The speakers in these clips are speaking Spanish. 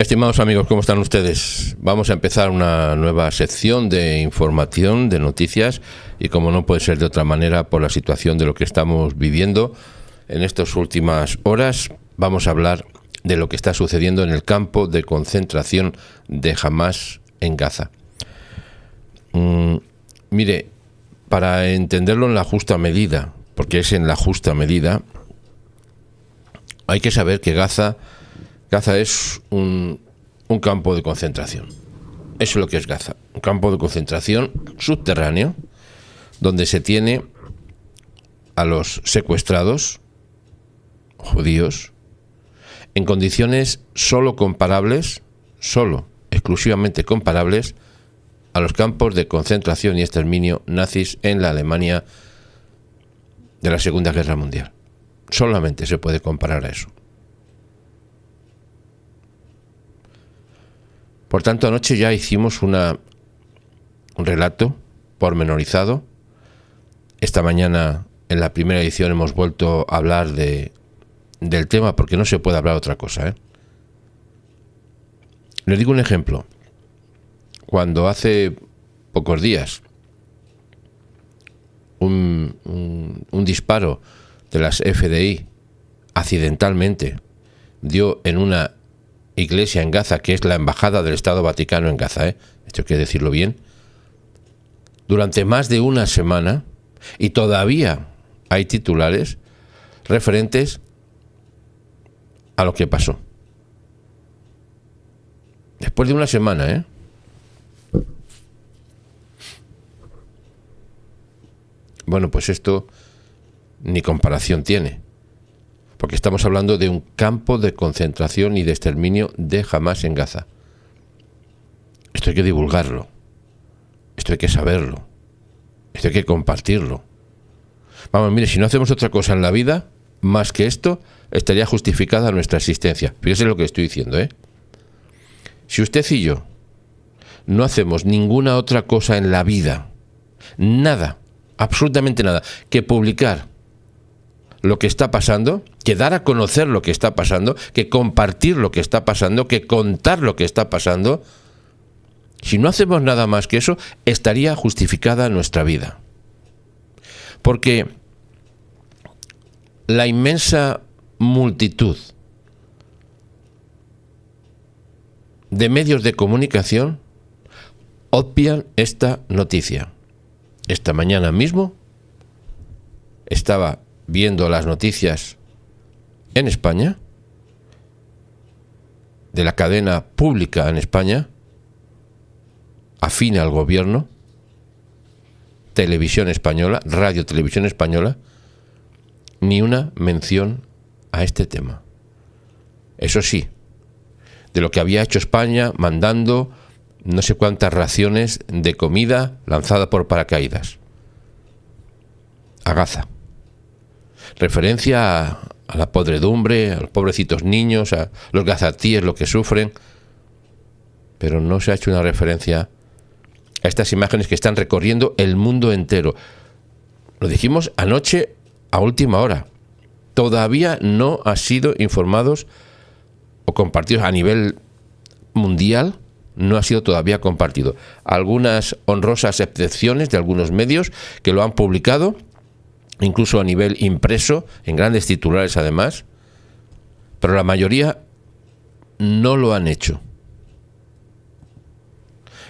Estimados amigos, ¿cómo están ustedes? Vamos a empezar una nueva sección de información, de noticias, y como no puede ser de otra manera por la situación de lo que estamos viviendo en estas últimas horas, vamos a hablar de lo que está sucediendo en el campo de concentración de Hamás en Gaza. Mire, para entenderlo en la justa medida, porque es en la justa medida, hay que saber que Gaza es un campo de concentración. Eso es lo que es Gaza. Un campo de concentración subterráneo donde se tiene a los secuestrados judíos en condiciones exclusivamente comparables a los campos de concentración y exterminio nazis en la Alemania de la Segunda Guerra Mundial. Solamente se puede comparar a eso. Por tanto, anoche ya hicimos un relato pormenorizado. Esta mañana, en la primera edición, hemos vuelto a hablar del tema, porque no se puede hablar otra cosa, Les digo un ejemplo. Cuando hace pocos días un disparo de las FDI accidentalmente dio en una iglesia en Gaza, que es la embajada del Estado Vaticano en Gaza, esto hay que decirlo bien, durante más de una semana, y todavía hay titulares referentes a lo que pasó. Después de una semana, Bueno, pues esto ni comparación tiene, porque estamos hablando de un campo de concentración y de exterminio de Hamás en Gaza. Esto hay que divulgarlo, esto hay que saberlo, esto hay que compartirlo. Vamos, mire, si no hacemos otra cosa en la vida, más que esto, estaría justificada nuestra existencia. Fíjese lo que estoy diciendo, Si usted y yo no hacemos ninguna otra cosa en la vida, nada, absolutamente nada, que publicar lo que está pasando, que dar a conocer lo que está pasando, que compartir lo que está pasando, que contar lo que está pasando, si no hacemos nada más que eso, estaría justificada nuestra vida. Porque la inmensa multitud de medios de comunicación obvian esta noticia. Esta mañana mismo estaba viendo las noticias en España, de la cadena pública en España, afín al gobierno, Televisión Española, Radio Televisión Española, ni una mención a este tema. Eso sí, de lo que había hecho España mandando no sé cuántas raciones de comida lanzada por paracaídas a Gaza. Referencia a la podredumbre, a los pobrecitos niños, a los gazatíes, lo que sufren, pero no se ha hecho una referencia a estas imágenes que están recorriendo el mundo entero. Lo dijimos anoche a última hora. Todavía no ha sido informados o compartidos a nivel mundial, no ha sido todavía compartido. Algunas honrosas excepciones de algunos medios que lo han publicado, incluso a nivel impreso, en grandes titulares además, pero la mayoría no lo han hecho.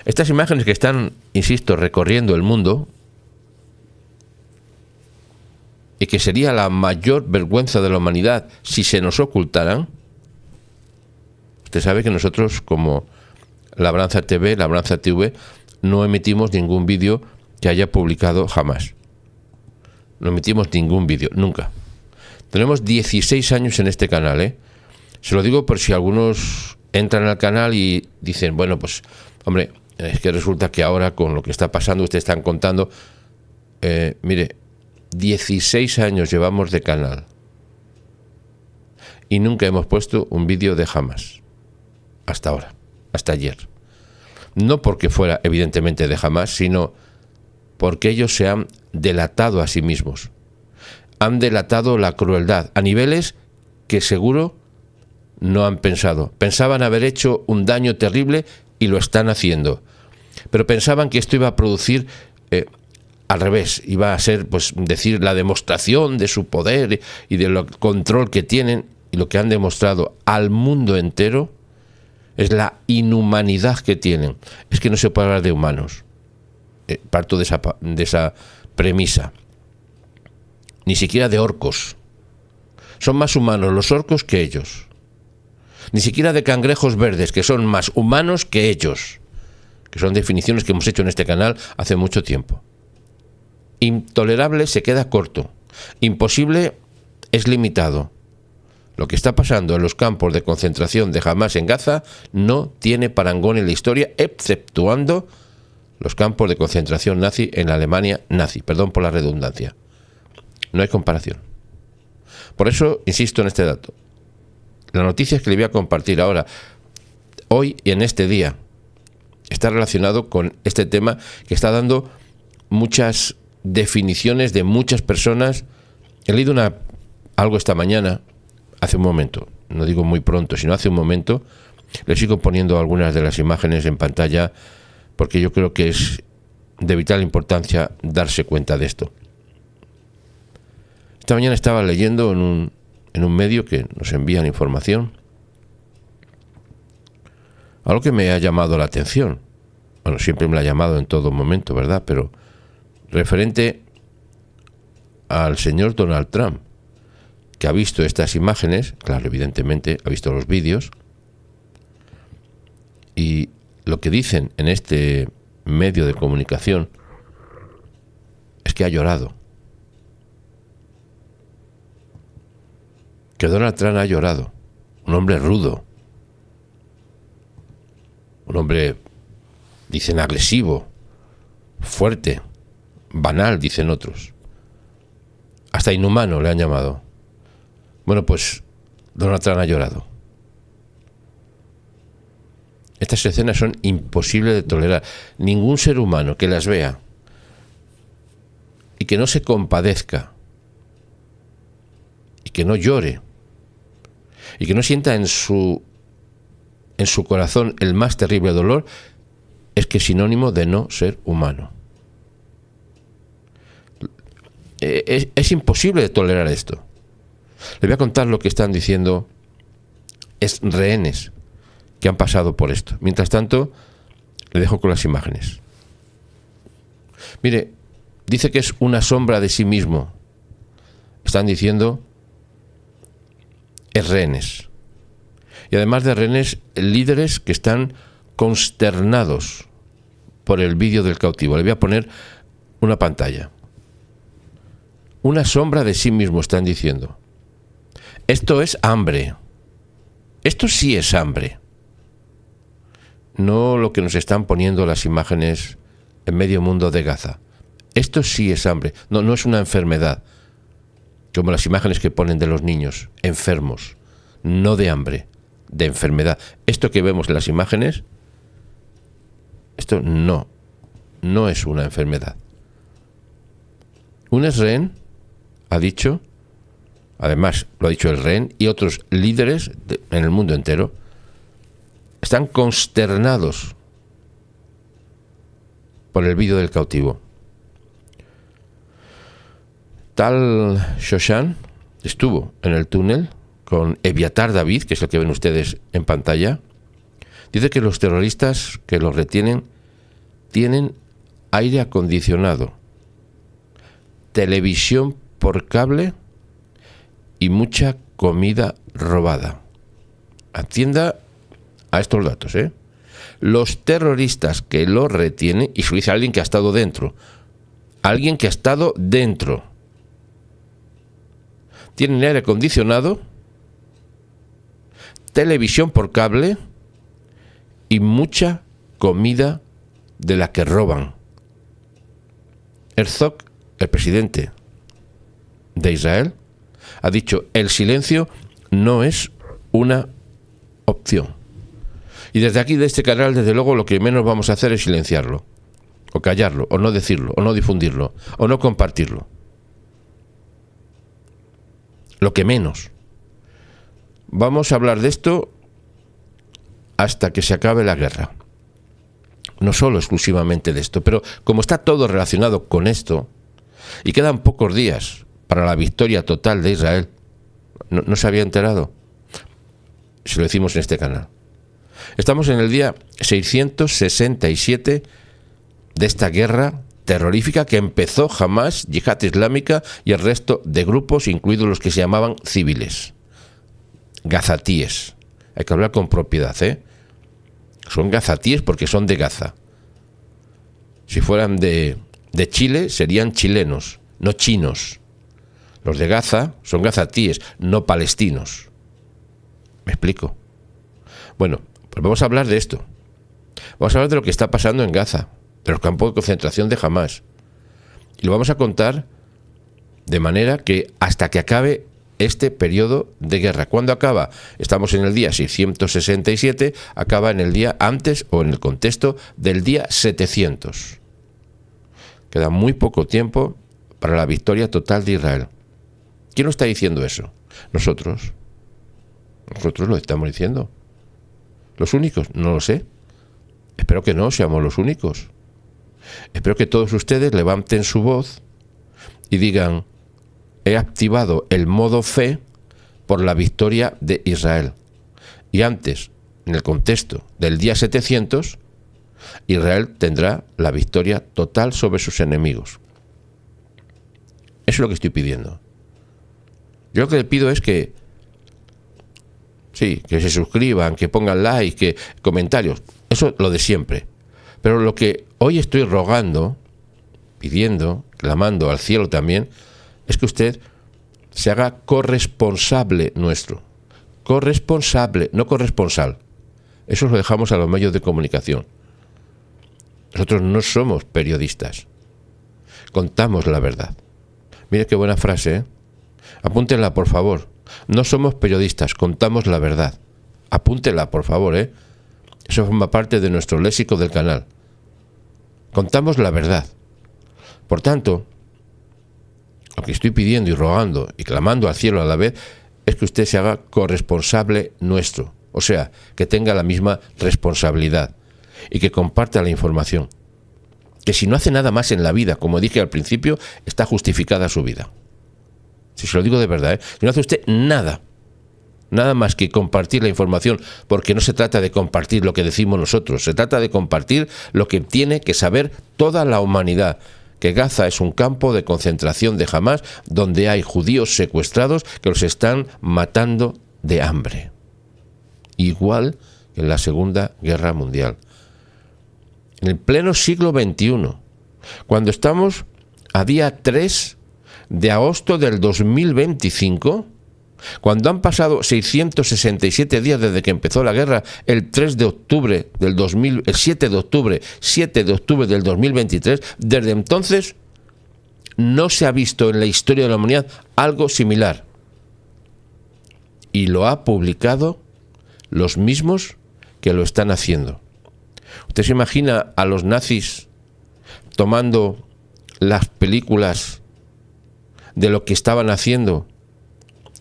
Estas imágenes que están, insisto, recorriendo el mundo, y que sería la mayor vergüenza de la humanidad si se nos ocultaran. Usted sabe que nosotros, como Labranza TV, no emitimos ningún vídeo que haya publicado jamás. No emitimos ningún vídeo, nunca. Tenemos 16 años en este canal, Se lo digo por si algunos entran al canal y dicen, bueno, pues, hombre, es que resulta que ahora con lo que está pasando, ustedes están contando, mire, 16 años llevamos de canal y nunca hemos puesto un vídeo de Hamás. Hasta ahora, hasta ayer. No porque fuera evidentemente de Hamás, sino porque ellos se han delatado a sí mismos. Han delatado la crueldad a niveles que seguro no han pensado. Pensaban haber hecho un daño terrible y lo están haciendo. Pero pensaban que esto iba a producir al revés, iba a ser, pues, decir, la demostración de su poder y del control que tienen, y lo que han demostrado al mundo entero es la inhumanidad que tienen. Es que no se puede hablar de humanos. Parto de esa premisa. Ni siquiera de orcos. Son más humanos los orcos que ellos. Ni siquiera de cangrejos verdes, que son más humanos que ellos. Que son definiciones que hemos hecho en este canal hace mucho tiempo. Intolerable se queda corto. Imposible es limitado. Lo que está pasando en los campos de concentración de Hamás en Gaza no tiene parangón en la historia, exceptuando los campos de concentración nazi en la Alemania nazi. Perdón por la redundancia. No hay comparación. Por eso insisto en este dato. La noticia que le voy a compartir ahora, hoy y en este día, está relacionado con este tema que está dando muchas definiciones de muchas personas. He leído algo esta mañana, hace un momento, no digo muy pronto, sino hace un momento. Le sigo poniendo algunas de las imágenes en pantalla porque yo creo que es de vital importancia darse cuenta de esto. Esta mañana estaba leyendo en un medio que nos envían información algo que me ha llamado la atención. Bueno, siempre me la ha llamado en todo momento, ¿verdad? Pero referente al señor Donald Trump, que ha visto estas imágenes, claro, evidentemente ha visto los vídeos, y lo que dicen en este medio de comunicación es que ha llorado. Que Donald Trump ha llorado. Un hombre rudo. Un hombre, dicen, agresivo, fuerte, banal, dicen otros. Hasta inhumano le han llamado. Bueno, pues Donald Trump ha llorado. Estas escenas son imposibles de tolerar. Ningún ser humano que las vea y que no se compadezca y que no llore y que no sienta en su corazón el más terrible dolor, es que es sinónimo de no ser humano. Es imposible de tolerar esto. Le voy a contar lo que están diciendo rehenes que han pasado por esto. Mientras tanto, le dejo con las imágenes. Mire, dice que es una sombra de sí mismo. Están diciendo rehenes. Y además de rehenes, líderes que están consternados por el vídeo del cautivo. Le voy a poner una pantalla. Una sombra de sí mismo, están diciendo. Esto es hambre. Esto sí es hambre. No lo que nos están poniendo las imágenes en medio mundo de Gaza. Esto sí es hambre. No es una enfermedad. Como las imágenes que ponen de los niños enfermos. No de hambre, de enfermedad. Esto que vemos en las imágenes, esto no es una enfermedad. Un rehén ha dicho, además lo ha dicho el rehén y otros líderes en el mundo entero, están consternados por el vídeo del cautivo. Tal Shoshan estuvo en el túnel con Eviatar David, que es el que ven ustedes en pantalla. Dice que los terroristas que los retienen tienen aire acondicionado, televisión por cable y mucha comida robada. Atienda a estos datos, ¿eh? Los terroristas que lo retienen, y se dice alguien que ha estado dentro, tienen aire acondicionado, televisión por cable y mucha comida de la que roban. Herzog, el presidente de Israel, ha dicho: el silencio no es una opción. Y desde aquí, de este canal, desde luego, lo que menos vamos a hacer es silenciarlo, o callarlo, o no decirlo, o no difundirlo, o no compartirlo. Lo que menos. vamos a hablar de esto hasta que se acabe la guerra. No solo exclusivamente de esto, pero como está todo relacionado con esto, y quedan pocos días para la victoria total de Israel, ¿no se había enterado? Se lo decimos en este canal. Estamos en el día 667 de esta guerra terrorífica que empezó Hamás, Yihad Islámica y el resto de grupos, incluidos los que se llamaban civiles, gazatíes. Hay que hablar con propiedad, ¿eh? Son gazatíes porque son de Gaza. Si fueran de Chile, serían chilenos, no chinos. Los de Gaza son gazatíes, no palestinos. ¿Me explico? Bueno, pues vamos a hablar de esto. Vamos a hablar de lo que está pasando en Gaza, de los campos de concentración de Hamás. Y lo vamos a contar de manera que hasta que acabe este periodo de guerra. ¿Cuándo acaba? Estamos en el día 667, acaba en el día antes o en el contexto del día 700. Queda muy poco tiempo para la victoria total de Israel. ¿Quién nos está diciendo eso? Nosotros. Nosotros lo estamos diciendo. ¿Los únicos? No lo sé. Espero que no seamos los únicos. Espero que todos ustedes levanten su voz y digan: he activado el modo fe por la victoria de Israel. Y antes, en el contexto del día 700, Israel tendrá la victoria total sobre sus enemigos. Eso es lo que estoy pidiendo. Yo lo que le pido es que se suscriban, que pongan like, que comentarios. Eso lo de siempre. Pero lo que hoy estoy rogando, pidiendo, clamando al cielo también, es que usted se haga corresponsable nuestro. Corresponsable, no corresponsal. Eso lo dejamos a los medios de comunicación. Nosotros no somos periodistas. Contamos la verdad. Mire qué buena frase, ¿eh? Apúntenla, por favor. No somos periodistas, contamos la verdad. Apúntenla, por favor, ¿eh? Eso forma parte de nuestro léxico del canal. Contamos la verdad. Por tanto, lo que estoy pidiendo y rogando y clamando al cielo a la vez es que usted se haga corresponsable nuestro. O sea, que tenga la misma responsabilidad y que comparta la información. Que si no hace nada más en la vida, como dije al principio, está justificada su vida. Si se lo digo de verdad, ¿eh? Si no hace usted nada más que compartir la información, porque no se trata de compartir lo que decimos nosotros, se trata de compartir lo que tiene que saber toda la humanidad, que Gaza es un campo de concentración de Hamás donde hay judíos secuestrados que los están matando de hambre. Igual que en la Segunda Guerra Mundial. En el pleno siglo XXI, cuando estamos a día 3 de agosto del 2025, cuando han pasado 667 días desde que empezó la guerra, el 7 de octubre del 2023, desde entonces no se ha visto en la historia de la humanidad algo similar. Y lo ha publicado los mismos que lo están haciendo. ¿Usted se imagina a los nazis tomando las películas de lo que estaban haciendo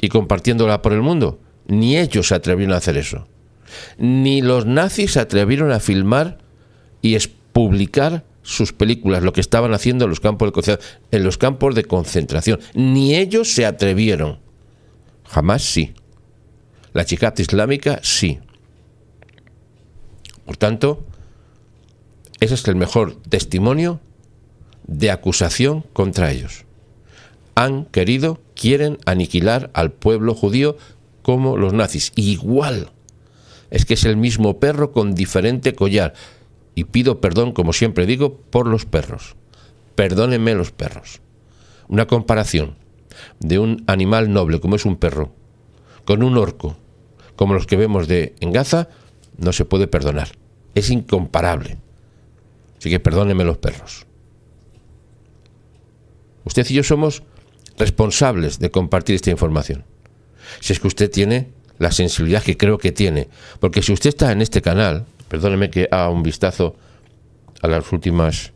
y compartiéndola por el mundo? Ni ellos se atrevieron a hacer eso. Ni los nazis se atrevieron a filmar y publicar sus películas, lo que estaban haciendo en los campos de concentración. Ni ellos se atrevieron. Jamás sí. La Yihad Islámica sí. Por tanto, ese es el mejor testimonio de acusación contra ellos. Quieren aniquilar al pueblo judío como los nazis. Igual. Es que es el mismo perro con diferente collar. Y pido perdón, como siempre digo, por los perros. Perdónenme los perros. Una comparación de un animal noble como es un perro con un orco como los que vemos en Gaza no se puede perdonar. Es incomparable. Así que perdónenme los perros. Usted y yo somos responsables de compartir esta información. Si es que usted tiene la sensibilidad que creo que tiene. Porque si usted está en este canal, perdóneme que haga un vistazo a las últimas.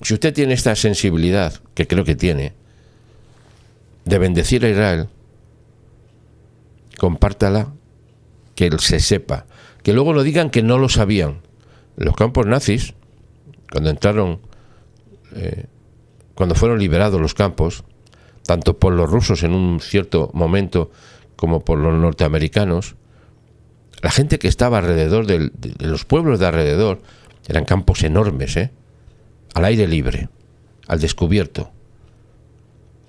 Si usted tiene esta sensibilidad, que creo que tiene, de bendecir a Israel, compártala, que se sepa, que luego no digan que no lo sabían. Los campos nazis, cuando entraron, cuando fueron liberados los campos, tanto por los rusos en un cierto momento como por los norteamericanos, la gente que estaba alrededor de los pueblos de alrededor, eran campos enormes, al aire libre, al descubierto.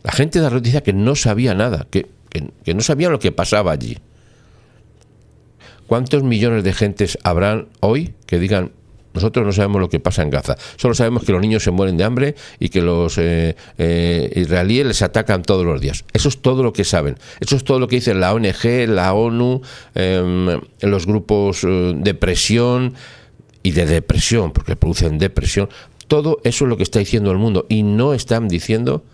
La gente de alrededor decía que no sabía nada, que no sabían lo que pasaba allí. ¿Cuántos millones de gentes habrán hoy que digan: nosotros no sabemos lo que pasa en Gaza, solo sabemos que los niños se mueren de hambre y que los israelíes les atacan todos los días? Eso es todo lo que saben, eso es todo lo que dicen la ONG, la ONU, los grupos de presión y de depresión, porque producen depresión. Todo eso es lo que está diciendo el mundo, y no están diciendo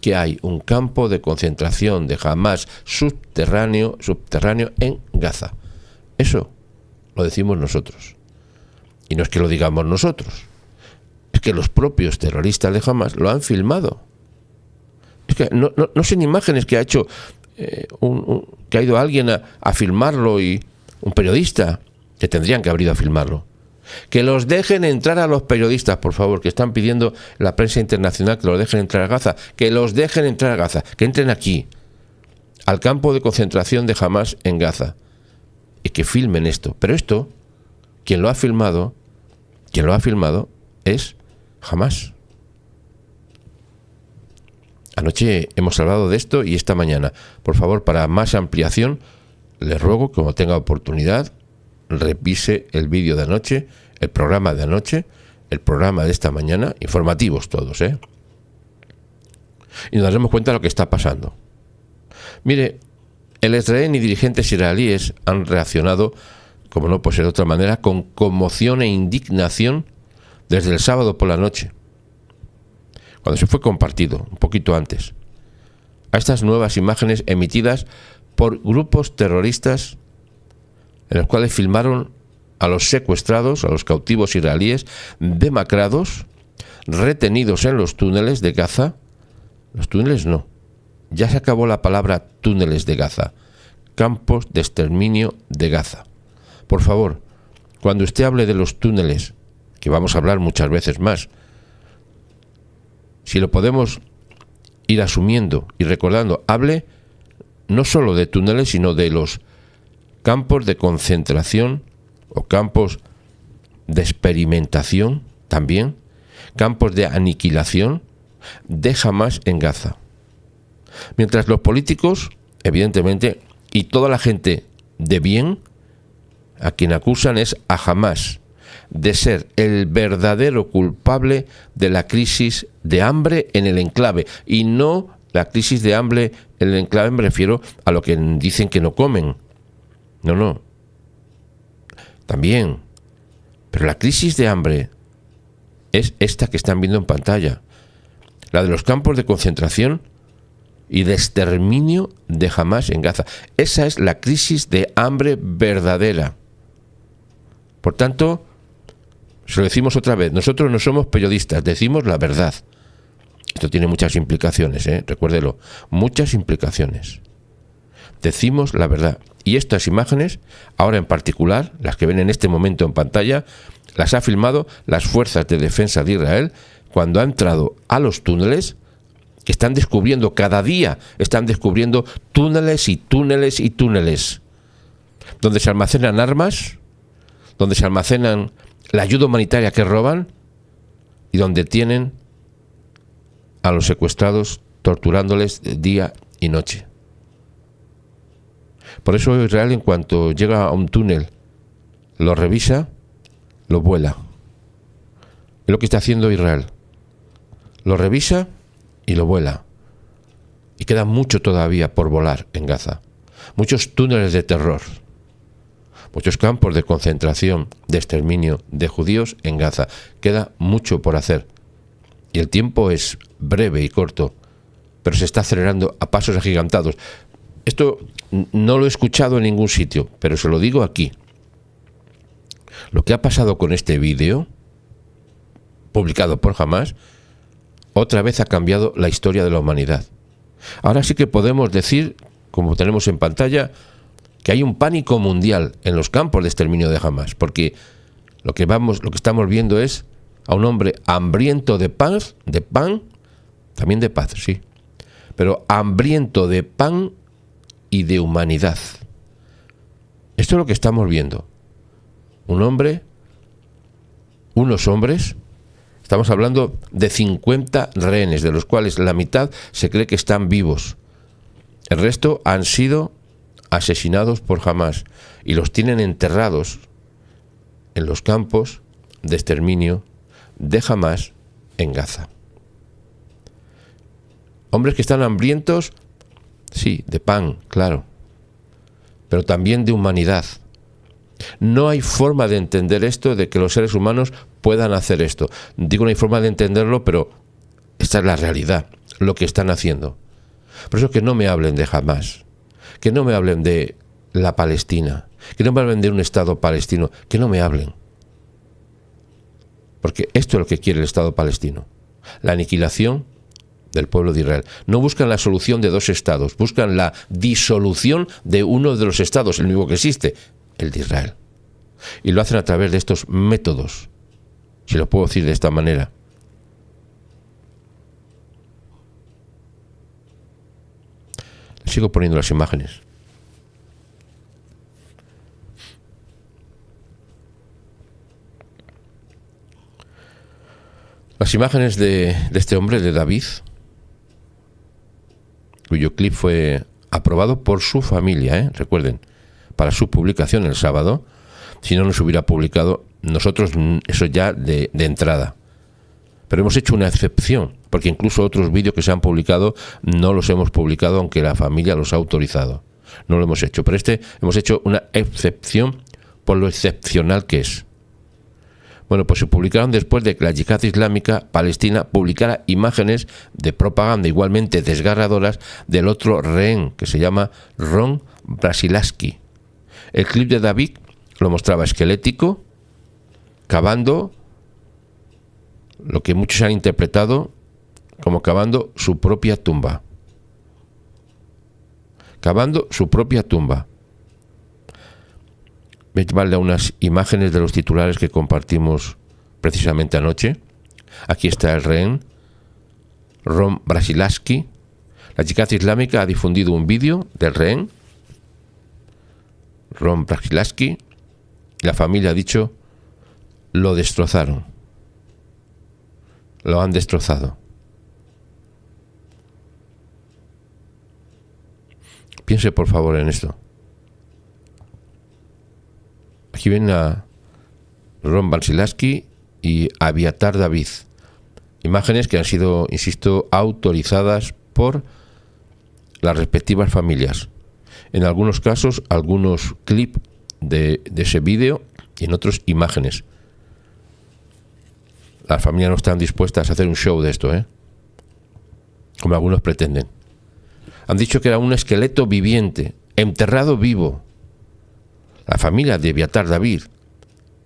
que hay un campo de concentración de Hamás subterráneo en Gaza. Eso lo decimos nosotros. Y no es que lo digamos nosotros, es que los propios terroristas de Hamás lo han filmado. Es que no son imágenes que ha hecho que ha ido alguien a filmarlo, y un periodista, que tendrían que haber ido a filmarlo. Que los dejen entrar a los periodistas, por favor, que están pidiendo la prensa internacional que los dejen entrar a Gaza, que los dejen entrar a Gaza, que entren aquí, al campo de concentración de Hamás en Gaza, y que filmen esto. Pero esto, quien lo ha filmado es Hamás. Anoche hemos hablado de esto, y esta mañana, por favor, para más ampliación, les ruego, como tenga oportunidad, revise el vídeo de anoche, el programa de anoche, el programa de esta mañana, informativos todos, y nos daremos cuenta de lo que está pasando. Mire, el Israel y dirigentes israelíes han reaccionado, como no puede ser de otra manera, con conmoción e indignación desde el sábado por la noche, cuando se fue compartido, un poquito antes, a estas nuevas imágenes emitidas por grupos terroristas en los cuales filmaron a los secuestrados, a los cautivos israelíes demacrados, retenidos en los túneles de Gaza. Los túneles no, ya se acabó la palabra túneles de Gaza, campos de exterminio de Gaza. Por favor, cuando usted hable de los túneles, que vamos a hablar muchas veces más, si lo podemos ir asumiendo y recordando, hable no solo de túneles, sino de los campos de concentración o campos de experimentación también, campos de aniquilación de Hamás en Gaza. Mientras los políticos, evidentemente, y toda la gente de bien, a quien acusan es a Hamás de ser el verdadero culpable de la crisis de hambre en el enclave, y no la crisis de hambre en el enclave, me refiero a lo que dicen que no comen. No. También. Pero la crisis de hambre es esta que están viendo en pantalla. La de los campos de concentración y de exterminio de Hamás en Gaza. Esa es la crisis de hambre verdadera. Por tanto, se lo decimos otra vez, nosotros no somos periodistas, decimos la verdad. Esto tiene muchas implicaciones, recuérdelo, muchas implicaciones. Decimos la verdad. Y estas imágenes, ahora en particular, las que ven en este momento en pantalla, las ha filmado las fuerzas de defensa de Israel cuando ha entrado a los túneles, que están descubriendo, cada día están descubriendo túneles y túneles y túneles, donde se almacenan armas, donde se almacenan la ayuda humanitaria que roban, y donde tienen a los secuestrados torturándoles día y noche. Por eso Israel, en cuanto llega a un túnel, lo revisa, lo vuela. Es lo que está haciendo Israel. Lo revisa y lo vuela. Y queda mucho todavía por volar en Gaza. Muchos túneles de terror. Muchos campos de concentración, de exterminio de judíos en Gaza. Queda mucho por hacer. Y el tiempo es breve y corto, pero se está acelerando a pasos agigantados. Esto no lo he escuchado en ningún sitio, pero se lo digo aquí. Lo que ha pasado con este vídeo, publicado por Hamás, otra vez ha cambiado la historia de la humanidad. Ahora sí que podemos decir, como tenemos en pantalla, que hay un pánico mundial en los campos de exterminio de Hamás, porque lo que estamos viendo es a un hombre hambriento de pan, también de paz, sí, pero hambriento de pan y de humanidad. Esto es lo que estamos viendo. Unos hombres, estamos hablando de 50 rehenes, de los cuales la mitad se cree que están vivos. El resto han sido asesinados por Hamás y los tienen enterrados en los campos de exterminio de Hamás en Gaza. Hombres que están hambrientos, sí, de pan, claro, pero también de humanidad. No hay forma de entender esto, de que los seres humanos puedan hacer esto. Digo, no hay forma de entenderlo, pero esta es la realidad, lo que están haciendo. Por eso que no me hablen de Hamás, que no me hablen de la Palestina, que no me hablen de un Estado palestino, que no me hablen. Porque esto es lo que quiere el Estado palestino, la aniquilación del pueblo de Israel. No buscan la solución de dos estados, buscan la disolución de uno de los estados, el único que existe, el de Israel. Y lo hacen a través de estos métodos, si lo puedo decir de esta manera. Sigo poniendo las imágenes. Las imágenes de este hombre, de David, cuyo clip fue aprobado por su familia, recuerden, para su publicación el sábado. Si no nos hubiera publicado nosotros, eso ya de entrada. Pero hemos hecho una excepción, porque incluso otros vídeos que se han publicado no los hemos publicado, aunque la familia los ha autorizado. No lo hemos hecho, pero hemos hecho una excepción por lo excepcional que es. Bueno, pues se publicaron después de que la Yihad Islámica Palestina publicara imágenes de propaganda igualmente desgarradoras del otro rehén, que se llama Ron Brasilaski. El clip de David lo mostraba esquelético, cavando lo que muchos han interpretado como cavando su propia tumba. Cavando su propia tumba. Voy a llevarle a unas imágenes de los titulares que compartimos precisamente anoche. Aquí está el rehén, Ron Brasilaski. La Yihad Islámica ha difundido un vídeo del rehén, Ron Brasilaski. La familia ha dicho, lo destrozaron. Lo han destrozado. Piense por favor en esto. Aquí ven a Ron Brasilaski y Abiatar David. Imágenes que han sido, insisto, autorizadas por las respectivas familias. En algunos casos, algunos clips de ese vídeo y en otros imágenes. Las familias no están dispuestas a hacer un show de esto, como algunos pretenden. Han dicho que era un esqueleto viviente, enterrado vivo. La familia de Abiatar David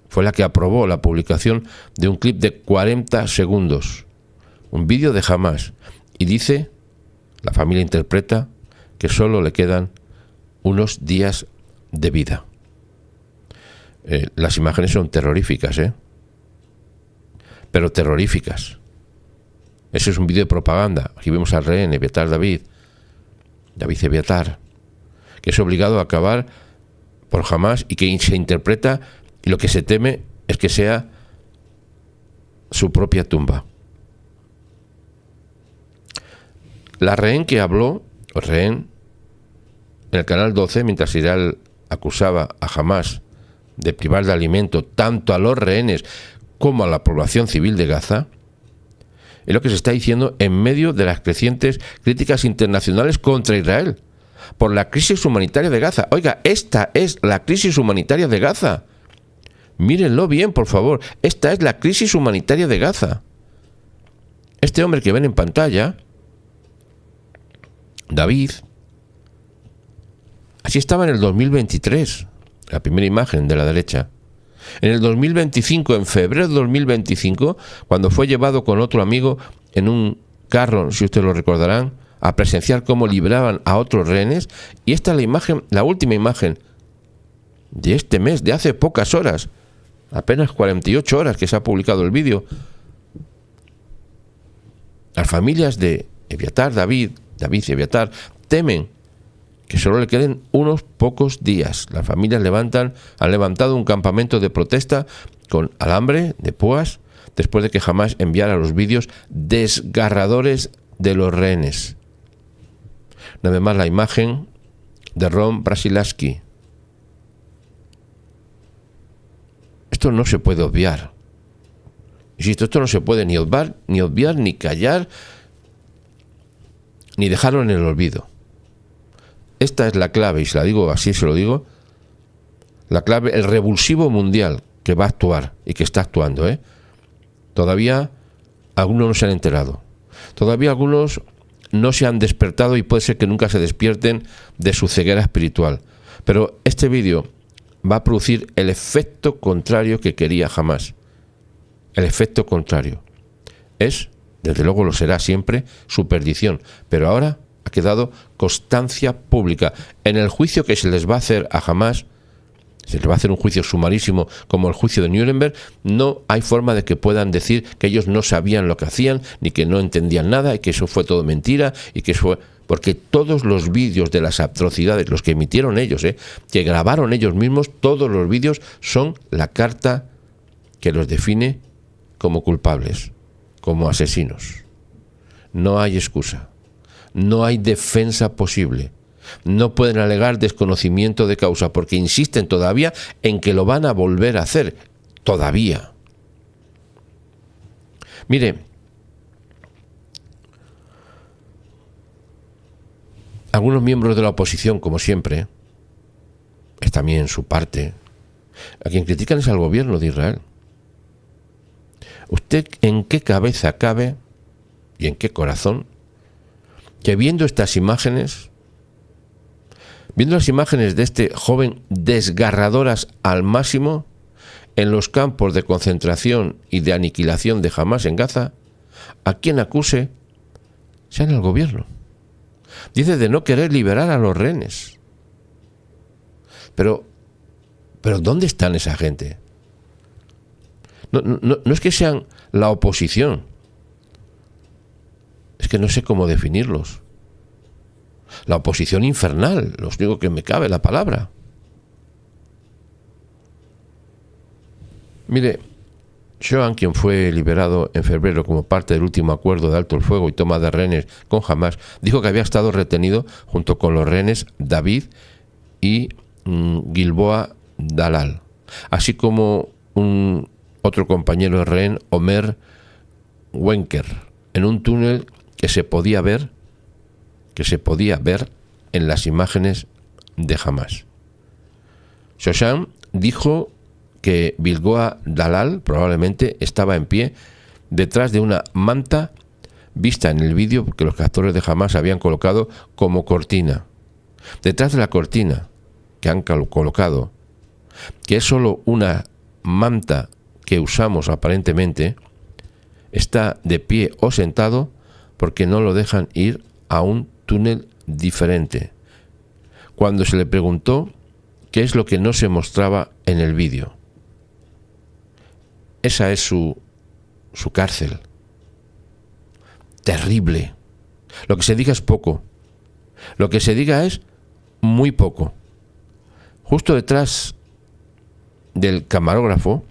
fue la que aprobó la publicación de un clip de 40 segundos, un vídeo de Hamás, y dice, la familia interpreta, que solo le quedan unos días de vida. Las imágenes son terroríficas, pero terroríficas. Ese es un vídeo de propaganda. Aquí vemos al rehén Abiatar David Abiatar, que es obligado a acabar por Hamás y que se interpreta, y lo que se teme es que sea su propia tumba. La rehén que habló, o rehén, en el canal 12, mientras Israel acusaba a Hamás de privar de alimento tanto a los rehenes como a la población civil de Gaza, es lo que se está diciendo en medio de las crecientes críticas internacionales contra Israel por la crisis humanitaria de Gaza. Oiga, esta es la crisis humanitaria de Gaza. Mírenlo bien, por favor. Esta es la crisis humanitaria de Gaza. Este hombre que ven en pantalla, David, así estaba en el 2023, la primera imagen de la derecha. En el 2025, en febrero de 2025, cuando fue llevado con otro amigo en un carro, si ustedes lo recordarán, a presenciar cómo liberaban a otros rehenes. Y esta es la imagen, la última imagen de este mes, de hace pocas horas, apenas 48 horas que se ha publicado el vídeo. Las familias de Eviatar, David y Eviatar temen que solo le queden unos pocos días. Las familias han levantado un campamento de protesta con alambre de púas después de que Hamás enviara los vídeos desgarradores de los rehenes. Una vez más la imagen de Ron Brasilaski. Esto no se puede obviar. Insisto, esto no se puede ni obviar, ni callar, ni dejarlo en el olvido. Esta es la clave, y se la digo así, se lo digo, la clave, el revulsivo mundial que va a actuar y que está actuando, Todavía algunos no se han enterado. Todavía algunos no se han despertado y puede ser que nunca se despierten de su ceguera espiritual. Pero este vídeo va a producir el efecto contrario que quería Hamás. El efecto contrario. Es, desde luego lo será siempre, su perdición. Pero ahora ha quedado constancia pública. En el juicio que se les va a hacer a Hamás, se les va a hacer un juicio sumarísimo como el juicio de Nuremberg, no hay forma de que puedan decir que ellos no sabían lo que hacían, ni que no entendían nada, y que eso fue todo mentira, y que eso fue... Porque todos los vídeos de las atrocidades, los que emitieron ellos, que grabaron ellos mismos, todos los vídeos son la carta que los define como culpables, como asesinos. No hay excusa, no hay defensa posible. No pueden alegar desconocimiento de causa porque insisten todavía en que lo van a volver a hacer. Todavía. Mire, algunos miembros de la oposición, como siempre, es también su parte, a quien critican es al gobierno de Israel. ¿Usted en qué cabeza cabe y en qué corazón que viendo estas imágenes, viendo las imágenes de este joven desgarradoras al máximo en los campos de concentración y de aniquilación de Hamás en Gaza, a quien acuse sea en el gobierno? Dice de no querer liberar a los rehenes. Pero ¿dónde están esa gente? No es que sean la oposición. Es que no sé cómo definirlos. La oposición infernal, lo único que me cabe la palabra. Mire, Shoan, quien fue liberado en febrero como parte del último acuerdo de alto el fuego y toma de rehenes con Hamás, dijo que había estado retenido junto con los rehenes David y Gilboa Dalal, así como otro compañero de rehén, Omer Wenker, en un túnel que se podía ver en las imágenes de Hamás. Shoshan dijo que Gilboa Dalal probablemente estaba en pie detrás de una manta vista en el vídeo que los captores de Hamás habían colocado como cortina. Detrás de la cortina que han colocado, que es solo una manta que usamos aparentemente, está de pie o sentado porque no lo dejan ir a un túnel diferente. Cuando se le preguntó qué es lo que no se mostraba en el vídeo, esa es su cárcel. Terrible. Lo que se diga es poco. Lo que se diga es muy poco. Justo detrás del camarógrafo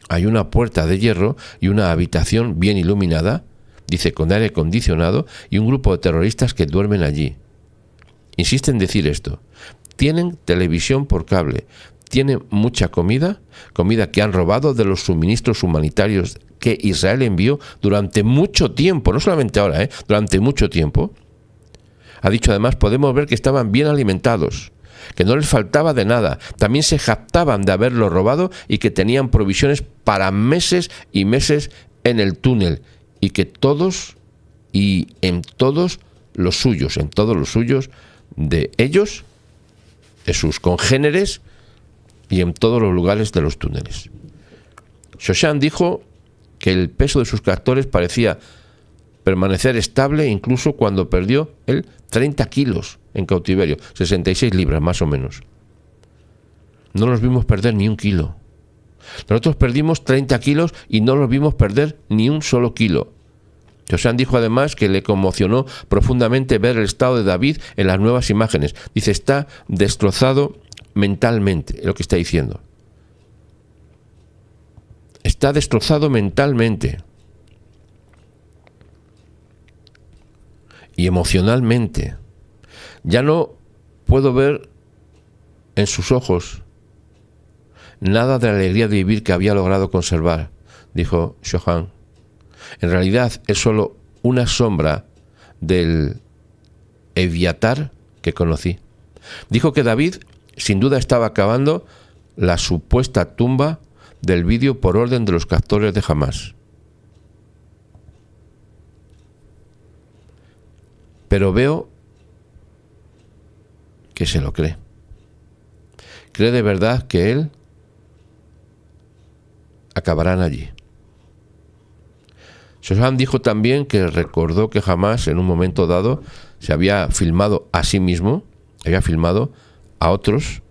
hay una puerta de hierro y una habitación bien iluminada, dice con aire acondicionado, y un grupo de terroristas que duermen allí. Insiste en decir esto. Tienen televisión por cable, tienen mucha comida que han robado de los suministros humanitarios que Israel envió durante mucho tiempo, no solamente ahora, durante mucho tiempo. Ha dicho además, podemos ver que estaban bien alimentados, que no les faltaba de nada, también se jactaban de haberlo robado y que tenían provisiones para meses y meses en el túnel, y que todos y en todos los suyos de ellos, de sus congéneres y en todos los lugares de los túneles. Shoshan dijo que el peso de sus captores parecía permanecer estable incluso cuando perdió él 30 kilos en cautiverio, 66 libras más o menos. No los vimos perder ni un kilo. Nosotros perdimos 30 kilos y no los vimos perder ni un solo kilo. Josán dijo además que le conmocionó profundamente ver el estado de David en las nuevas imágenes. Dice, está destrozado mentalmente, es lo que está diciendo. Está destrozado mentalmente y emocionalmente. Ya no puedo ver en sus ojos nada de la alegría de vivir que había logrado conservar, dijo Josán. En realidad es solo una sombra del Eviatar que conocí. Dijo que David sin duda estaba acabando la supuesta tumba del vídeo por orden de los captores de Hamás. Pero veo que se lo cree. Cree de verdad que él acabarán allí. Josán dijo también que recordó que Hamás en un momento dado se había filmado a sí mismo, había filmado a otros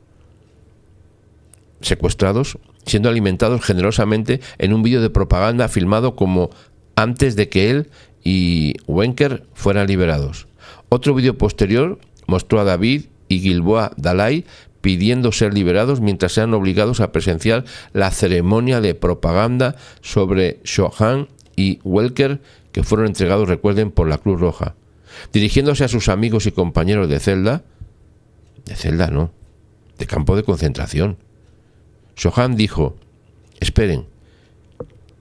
secuestrados siendo alimentados generosamente en un vídeo de propaganda filmado como antes de que él y Wenker fueran liberados. Otro vídeo posterior mostró a David y Gilboa Dalai pidiendo ser liberados mientras eran obligados a presenciar la ceremonia de propaganda sobre Josán y Welker, que fueron entregados, recuerden, por la Cruz Roja. Dirigiéndose a sus amigos y compañeros de celda no, de campo de concentración. Josán dijo, esperen,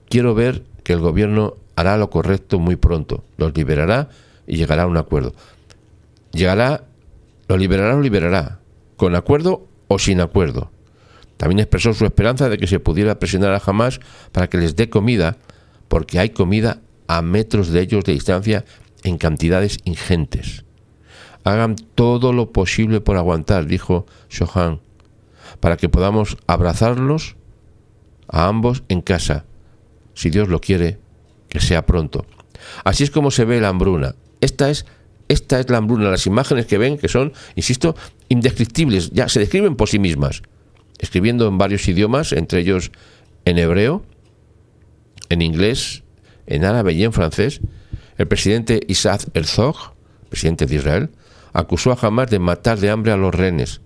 quiero ver que el gobierno hará lo correcto muy pronto, los liberará y llegará a un acuerdo. Lo liberará, con acuerdo o sin acuerdo. También expresó su esperanza de que se pudiera presionar a Hamás para que les dé comida, porque hay comida a metros de ellos de distancia en cantidades ingentes. Hagan todo lo posible por aguantar, dijo Josán, para que podamos abrazarlos a ambos en casa, si Dios lo quiere, que sea pronto. Así es como se ve la hambruna. Esta es la hambruna. Las imágenes que ven, que son, insisto, indescriptibles, ya se describen por sí mismas, escribiendo en varios idiomas, entre ellos en hebreo, en inglés, en árabe y en francés. El presidente Isaac Herzog, presidente de Israel, acusó a Hamás de matar de hambre a los rehenes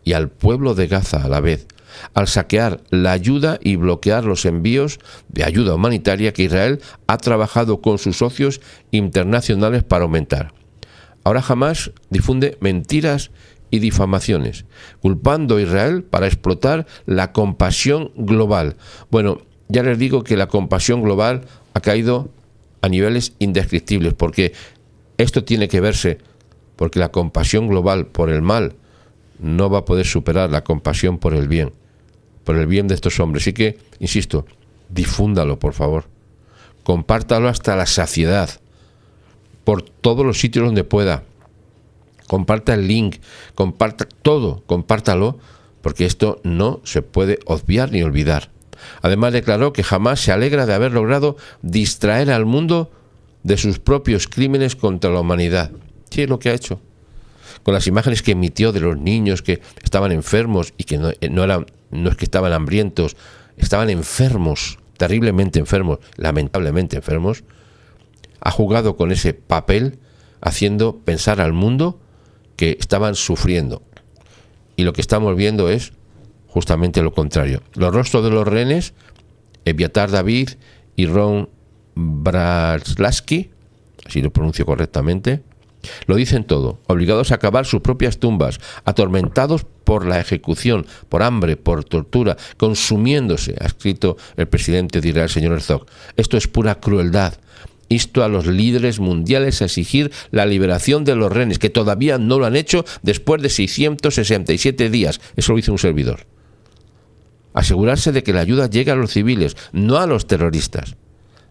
y al pueblo de Gaza a la vez, al saquear la ayuda y bloquear los envíos de ayuda humanitaria que Israel ha trabajado con sus socios internacionales para aumentar. Ahora Hamás difunde mentiras y difamaciones, culpando a Israel para explotar la compasión global. Bueno, ya les digo que la compasión global ha caído a niveles indescriptibles, porque esto tiene que verse, porque la compasión global por el mal no va a poder superar la compasión por el bien de estos hombres. Así que, insisto, difúndalo, por favor. Compártalo hasta la saciedad, por todos los sitios donde pueda. Comparta el link, comparta todo, compártalo, porque esto no se puede obviar ni olvidar. Además declaró que Hamás se alegra de haber logrado distraer al mundo de sus propios crímenes contra la humanidad. Sí, es lo que ha hecho. Con las imágenes que emitió de los niños que estaban enfermos y que no es que estaban hambrientos, estaban enfermos, terriblemente enfermos, lamentablemente enfermos, ha jugado con ese papel haciendo pensar al mundo que estaban sufriendo. Y lo que estamos viendo es justamente lo contrario. Los rostros de los rehenes, Eviatar David y Ron Brzezowski, así lo pronuncio correctamente, lo dicen todo, obligados a cavar sus propias tumbas, atormentados por la ejecución, por hambre, por tortura, consumiéndose, ha escrito el presidente de Israel, señor Herzog. Esto es pura crueldad. Insto a los líderes mundiales a exigir la liberación de los rehenes, que todavía no lo han hecho después de 667 días. Eso lo hizo un servidor. Asegurarse de que la ayuda llegue a los civiles, no a los terroristas.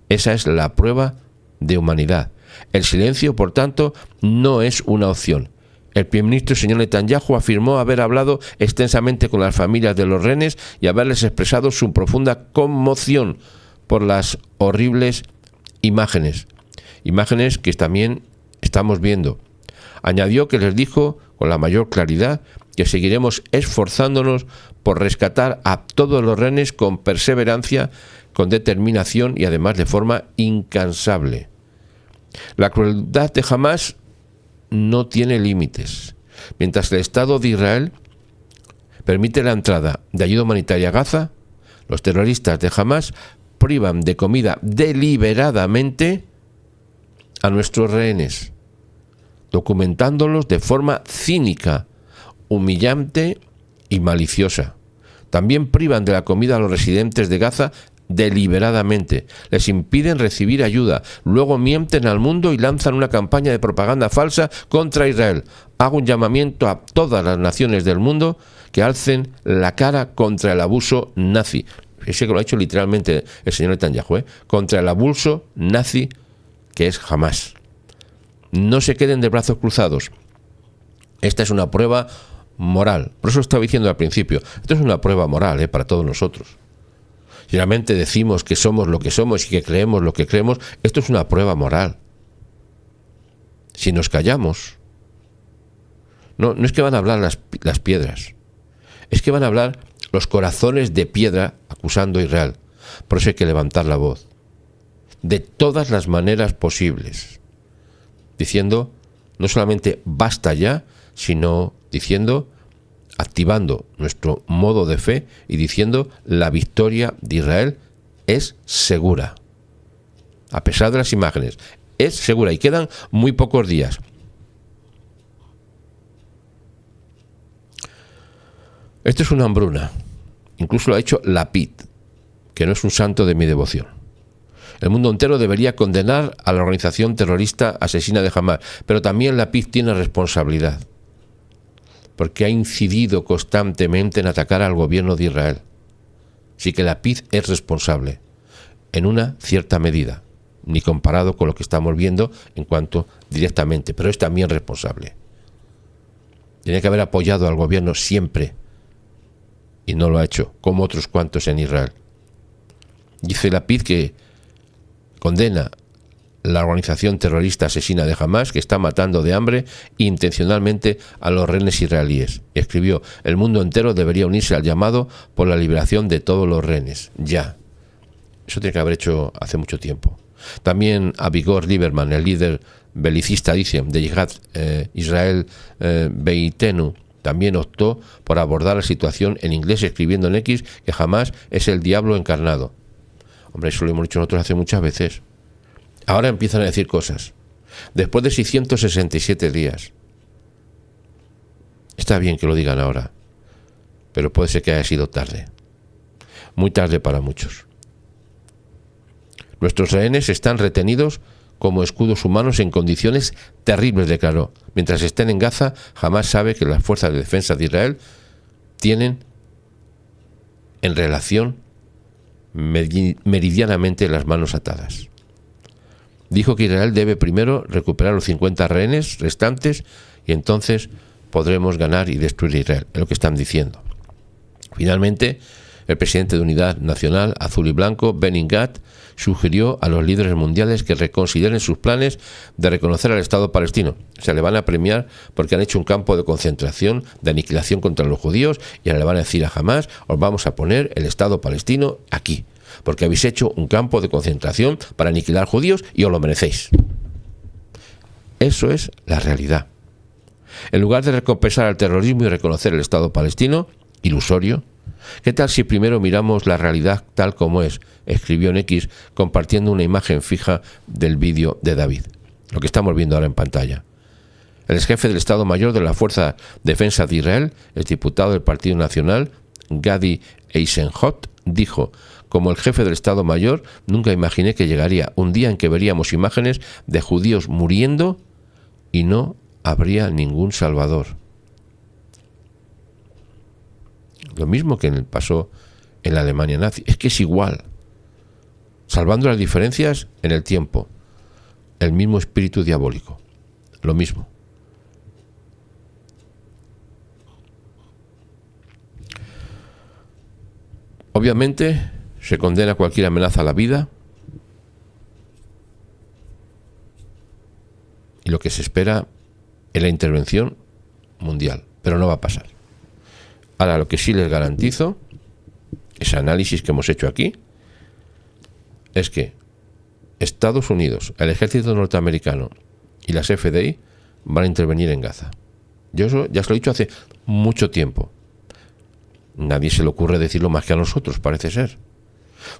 Esa es la prueba de humanidad. El silencio, por tanto, no es una opción. El primer ministro, señor Netanyahu, afirmó haber hablado extensamente con las familias de los rehenes y haberles expresado su profunda conmoción por las horribles imágenes. Imágenes que también estamos viendo. Añadió que les dijo con la mayor claridad que seguiremos esforzándonos por rescatar a todos los rehenes con perseverancia, con determinación y además de forma incansable. La crueldad de Hamás no tiene límites. Mientras el Estado de Israel permite la entrada de ayuda humanitaria a Gaza, los terroristas de Hamás privan de comida deliberadamente a nuestros rehenes, documentándolos de forma cínica, humillante y maliciosa. También privan de la comida a los residentes de Gaza deliberadamente, les impiden recibir ayuda, luego mienten al mundo y lanzan una campaña de propaganda falsa contra Israel. Hago un llamamiento a todas las naciones del mundo que alcen la cara contra el abuso nazi. Ese que lo ha hecho literalmente el señor Netanyahu, contra el abuso nazi que es Hamás. No se queden de brazos cruzados. Esta es una prueba moral. Por eso estaba diciendo al principio, esto es una prueba moral para todos nosotros. Si realmente decimos que somos lo que somos y que creemos lo que creemos, esto es una prueba moral. Si nos callamos, no es que van a hablar las piedras, es que van a hablar los corazones de piedra acusando a Israel. Por eso hay que levantar la voz, de todas las maneras posibles, diciendo no solamente basta ya, sino diciendo, activando nuestro modo de fe y diciendo la victoria de Israel es segura. A pesar de las imágenes, es segura y quedan muy pocos días. Esto es una hambruna. Incluso lo ha hecho Lapid, que no es un santo de mi devoción. El mundo entero debería condenar a la organización terrorista asesina de Hamás, pero también Lapid tiene responsabilidad, porque ha incidido constantemente en atacar al gobierno de Israel. Así que Lapid es responsable, en una cierta medida, ni comparado con lo que estamos viendo en cuanto directamente, pero es también responsable. Tiene que haber apoyado al gobierno siempre, y no lo ha hecho, como otros cuantos en Israel. Dice Lapid que condena la organización terrorista asesina de Hamás, que está matando de hambre intencionalmente a los rehenes israelíes. Y escribió, el mundo entero debería unirse al llamado por la liberación de todos los rehenes. Ya. Eso tiene que haber hecho hace mucho tiempo. También Avigdor Lieberman, el líder belicista, dice, de Yihad Israel Beitenu, también optó por abordar la situación en inglés, escribiendo en X que Hamás es el diablo encarnado. Hombre, eso lo hemos dicho nosotros hace muchas veces. Ahora empiezan a decir cosas. Después de 667 días. Está bien que lo digan ahora, pero puede ser que haya sido tarde. Muy tarde para muchos. Nuestros rehenes están retenidos como escudos humanos en condiciones terribles, declaró. Mientras estén en Gaza, Hamás sabe que las fuerzas de defensa de Israel tienen en relación meridianamente las manos atadas. Dijo que Israel debe primero recuperar los 50 rehenes restantes y entonces podremos ganar y destruir Israel. Es lo que están diciendo. Finalmente, el presidente de Unidad Nacional Azul y Blanco, Benny Gantz, sugirió a los líderes mundiales que reconsideren sus planes de reconocer al Estado palestino. O sea, le van a premiar porque han hecho un campo de concentración, de aniquilación contra los judíos, y ahora le van a decir a Hamás, os vamos a poner el Estado palestino aquí, porque habéis hecho un campo de concentración para aniquilar judíos y os lo merecéis. Eso es la realidad. En lugar de recompensar al terrorismo y reconocer el Estado palestino, ilusorio, ¿qué tal si primero miramos la realidad tal como es? Escribió en X compartiendo una imagen fija del vídeo de David. Lo que estamos viendo ahora en pantalla. El exjefe del Estado Mayor de la Fuerza de Defensa de Israel, el diputado del Partido Nacional, Gadi Eisenhower, dijo, como el jefe del Estado Mayor, nunca imaginé que llegaría un día en que veríamos imágenes de judíos muriendo y no habría ningún salvador. Lo mismo que pasó en la Alemania nazi. Es que es igual. Salvando las diferencias en el tiempo. El mismo espíritu diabólico. Lo mismo. Obviamente se condena cualquier amenaza a la vida. y lo que se espera es la intervención mundial, pero no va a pasar. Ahora, lo que sí les garantizo, ese análisis que hemos hecho aquí, es que Estados Unidos, el ejército norteamericano y las FDI van a intervenir en Gaza. Yo eso ya se lo he dicho hace mucho tiempo. Nadie se le ocurre decirlo más que a nosotros, parece ser.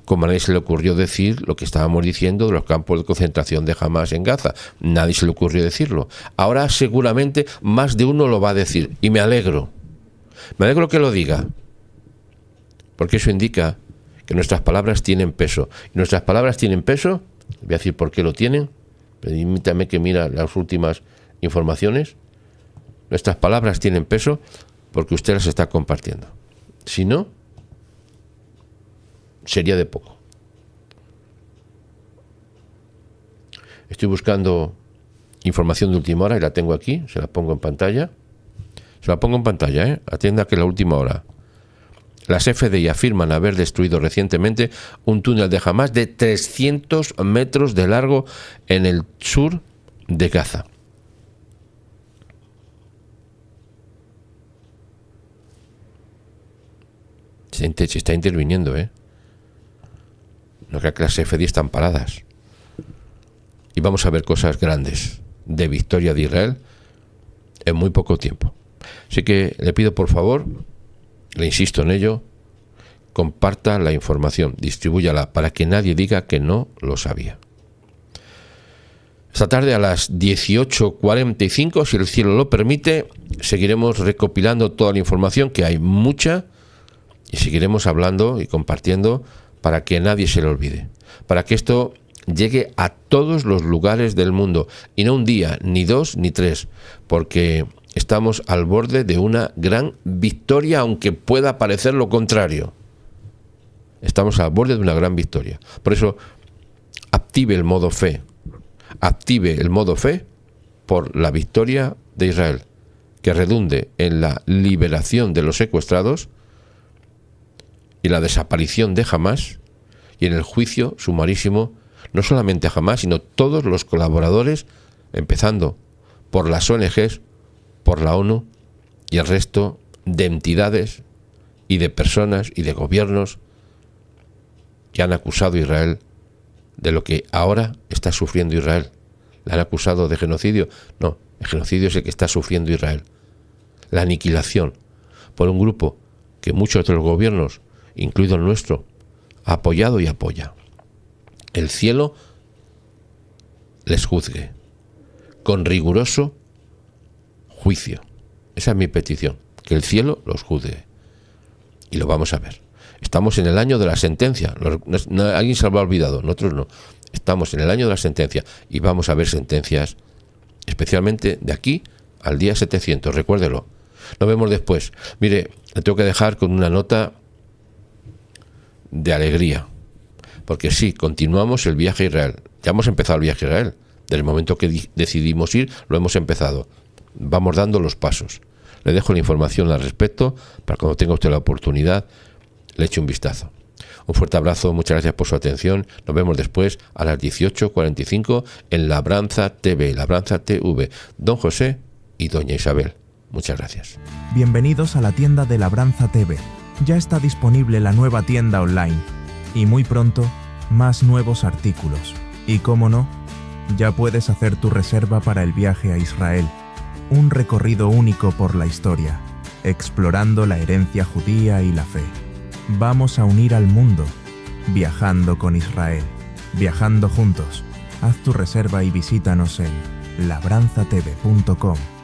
Como a nadie se le ocurrió decir lo que estábamos diciendo de los campos de concentración de Hamás en Gaza. Nadie se le ocurrió decirlo. Ahora seguramente más de uno lo va a decir. Y me alegro. Me alegro que lo diga. Porque eso indica que nuestras palabras tienen peso. Y nuestras palabras tienen peso. Voy a decir por qué lo tienen. Permítame que mira las últimas informaciones. Nuestras palabras tienen peso porque usted las está compartiendo. Si no, sería de poco. Estoy buscando información de última hora y la tengo aquí, se la pongo en pantalla. Se la pongo en pantalla, ¿eh? Atienda que la última hora. Las FDI afirman haber destruido recientemente un túnel de Hamás de 300 metros de largo en el sur de Gaza. Se está interviniendo, ¿eh? No creo que las FDI están paradas. Y vamos a ver cosas grandes de victoria de Israel en muy poco tiempo. Así que le pido por favor, le insisto en ello, comparta la información, distribúyala para que nadie diga que no lo sabía. Esta tarde a las 18:45, si el cielo lo permite, seguiremos recopilando toda la información, que hay mucha, y seguiremos hablando y compartiendo para que nadie se le olvide, para que esto llegue a todos los lugares del mundo, y no un día, ni dos, ni tres, porque estamos al borde de una gran victoria, aunque pueda parecer lo contrario. Estamos al borde de una gran victoria. Por eso, active el modo fe. Active el modo fe por la victoria de Israel, que redunde en la liberación de los secuestrados y la desaparición de Hamás, y en el juicio sumarísimo, no solamente a Hamás, sino todos los colaboradores, empezando por las ONGs, por la ONU y el resto de entidades y de personas y de gobiernos que han acusado a Israel de lo que ahora está sufriendo Israel. ¿La han acusado de genocidio? No, el genocidio es el que está sufriendo Israel. La aniquilación por un grupo que muchos de los gobiernos, incluido el nuestro, ha apoyado y apoya. El cielo les juzgue con riguroso juicio. Esa es mi petición, que el cielo los juzgue. Y lo vamos a ver. Estamos en el año de la sentencia. Alguien se lo ha olvidado, nosotros no. Estamos en el año de la sentencia y vamos a ver sentencias, especialmente de aquí al día 700. Recuérdelo. Nos vemos después. Mire, le tengo que dejar con una nota de alegría, porque sí, continuamos el viaje a Israel. Ya hemos empezado el viaje a Israel. Desde el momento que decidimos ir, lo hemos empezado. Vamos dando los pasos. Le dejo la información al respecto para cuando tenga usted la oportunidad le eche un vistazo. Un fuerte abrazo, muchas gracias por su atención. Nos vemos después a las 18:45 en Labranza TV, Labranza TV. Don José y doña Isabel. Muchas gracias. Bienvenidos a la tienda de Labranza TV. Ya está disponible la nueva tienda online y muy pronto más nuevos artículos. Y cómo no, ya puedes hacer tu reserva para el viaje a Israel. Un recorrido único por la historia, explorando la herencia judía y la fe. Vamos a unir al mundo, viajando con Israel, viajando juntos. Haz tu reserva y visítanos en labranzatv.com.